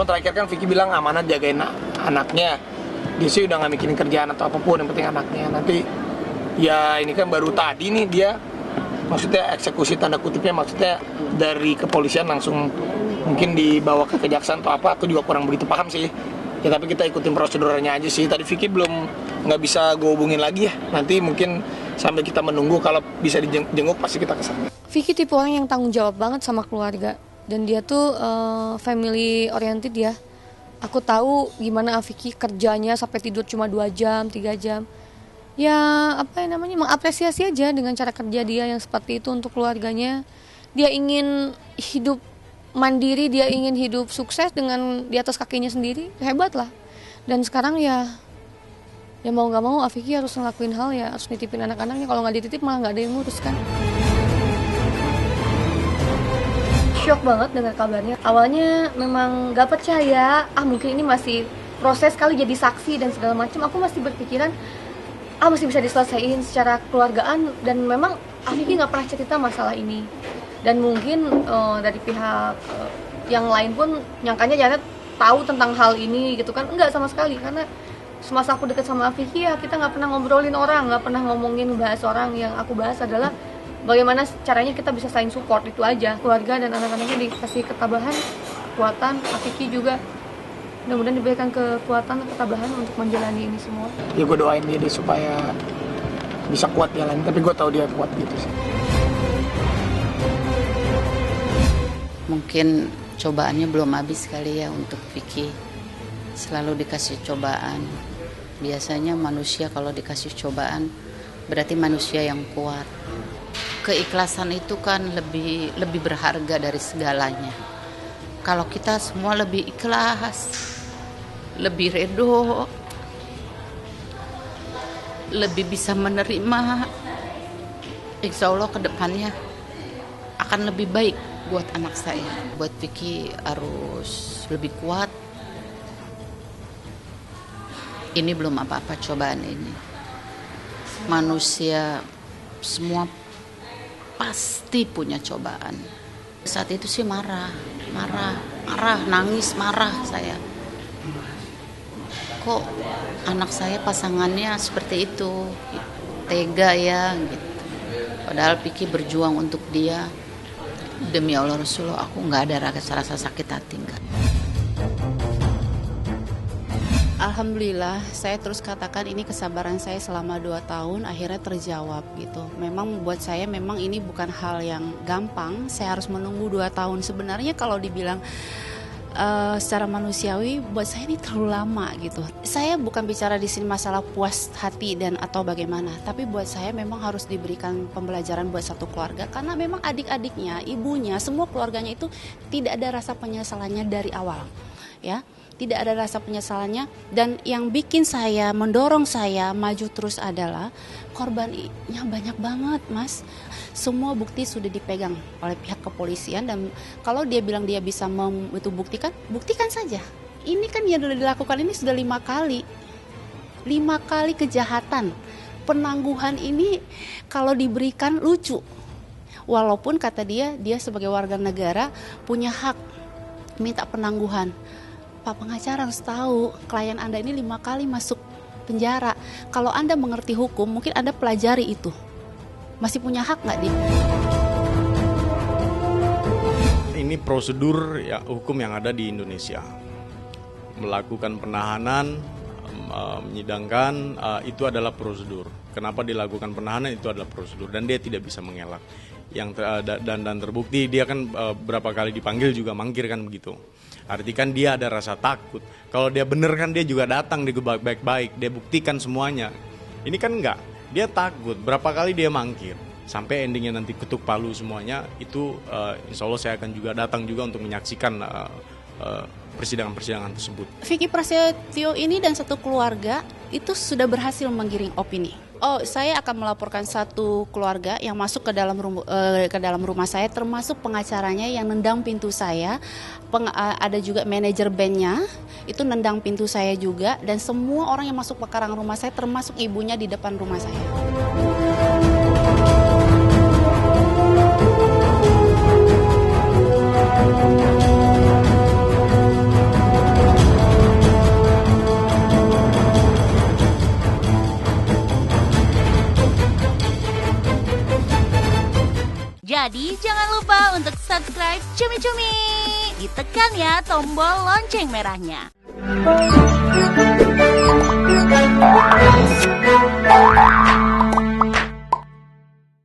terakhir kan Vicky bilang amanat jagain anaknya. Dia sih udah nggak mikirin kerjaan atau apapun, yang penting anaknya. Nanti ya ini kan baru tadi nih dia, maksudnya eksekusi tanda kutipnya, maksudnya dari kepolisian langsung mungkin dibawa ke kejaksaan atau apa, aku juga kurang begitu paham sih. Ya tapi kita ikutin prosedurnya aja sih. Tadi Vicky belum, nggak bisa gue hubungin lagi ya. Nanti mungkin sambil kita menunggu, kalau bisa dijenguk pasti kita kesana. Vicky tipe orang yang tanggung jawab banget sama keluarga. Dan dia tuh family oriented ya. Aku tahu gimana Vicky kerjanya sampai tidur cuma 2 jam, 3 jam. Ya apa yang namanya, mengapresiasi aja dengan cara kerja dia yang seperti itu untuk keluarganya. Dia ingin hidup mandiri, dia ingin hidup sukses dengan di atas kakinya sendiri. Hebat lah. Dan sekarang ya mau gak mau Vicky harus ngelakuin hal ya, harus nitipin anak-anaknya. Kalau gak dititip malah gak ada yang ngurus kan. Shock banget dengar kabarnya. Awalnya memang gak percaya, mungkin ini masih proses kali jadi saksi dan segala macam. Aku masih berpikiran, masih bisa diselesaikan secara keluargaan. Dan memang Vicky gak pernah cerita masalah ini. Dan mungkin dari pihak yang lain pun nyangkanya Janet tahu tentang hal ini gitu kan. Enggak sama sekali, karena semasa aku deket sama Vicky ya kita gak pernah ngobrolin orang, gak pernah ngomongin bahas orang. Yang aku bahas adalah bagaimana caranya kita bisa saling support, itu aja. Keluarga dan anak-anaknya dikasih ketabahan, kekuatan, Vicky juga mudah-mudahan diberikan kekuatan, ketabahan untuk menjalani ini semua. Ya gue doain dia deh supaya bisa kuat jalan, tapi gue tahu dia kuat gitu sih. Mungkin cobaannya belum habis kali ya untuk Vicky. Selalu dikasih cobaan. Biasanya manusia kalau dikasih cobaan berarti manusia yang kuat. Keikhlasan itu kan lebih berharga dari segalanya. Kalau kita semua lebih ikhlas, lebih redo, lebih bisa menerima, insya Allah ke depannya akan lebih baik buat anak saya. Buat Vicky harus lebih kuat. Ini belum apa-apa cobaan ini. Manusia semua pasti punya cobaan. Saat itu sih marah, nangis, marah saya. Kok anak saya pasangannya seperti itu, tega ya gitu. Padahal Vicky berjuang untuk dia. Demi Allah Rasulullah, aku nggak ada rasa sakit hati enggak. Alhamdulillah, saya terus katakan ini kesabaran saya selama 2 tahun akhirnya terjawab gitu. Memang buat saya memang ini bukan hal yang gampang, saya harus menunggu 2 tahun. Sebenarnya kalau dibilang secara manusiawi buat saya ini terlalu lama gitu. Saya bukan bicara di sini masalah puas hati dan atau bagaimana, tapi buat saya memang harus diberikan pembelajaran buat satu keluarga karena memang adik-adiknya, ibunya, semua keluarganya itu tidak ada rasa penyesalannya dari awal, ya. Tidak ada rasa penyesalannya, dan yang bikin saya, mendorong saya maju terus adalah korbannya banyak banget, Mas. Semua bukti sudah dipegang oleh pihak kepolisian, dan kalau dia bilang dia bisa itu buktikan saja. Ini kan yang dilakukan ini sudah 5 kali. 5 kali kejahatan. Penangguhan ini kalau diberikan lucu. Walaupun kata dia sebagai warga negara punya hak minta penangguhan. Pak pengacara harus tahu, klien Anda ini 5 kali masuk penjara. Kalau Anda mengerti hukum, mungkin Anda pelajari itu. Masih punya hak nggak dia? Ini prosedur ya, hukum yang ada di Indonesia. Melakukan penahanan, menyidangkan, itu adalah prosedur. Kenapa dilakukan penahanan, itu adalah prosedur. Dan dia tidak bisa mengelak. Dan terbukti dia kan berapa kali dipanggil juga mangkir kan begitu. Arti kan dia ada rasa takut. Kalau dia bener kan dia juga datang di baik-baik, dia buktikan semuanya. Ini kan enggak, dia takut. Berapa kali dia mangkir, sampai endingnya nanti ketuk palu semuanya. Itu insya Allah saya akan juga datang juga untuk menyaksikan persidangan-persidangan tersebut. Vicky Prasetyo ini dan satu keluarga itu sudah berhasil menggiring opini. Saya akan melaporkan satu keluarga yang masuk ke dalam rumah saya, termasuk pengacaranya yang nendang pintu saya. Ada juga manajer bandnya, itu nendang pintu saya juga, dan semua orang yang masuk ke karang rumah saya, termasuk ibunya di depan rumah saya. Jadi jangan lupa untuk subscribe Cumi Cumi. Ditekan ya tombol lonceng merahnya.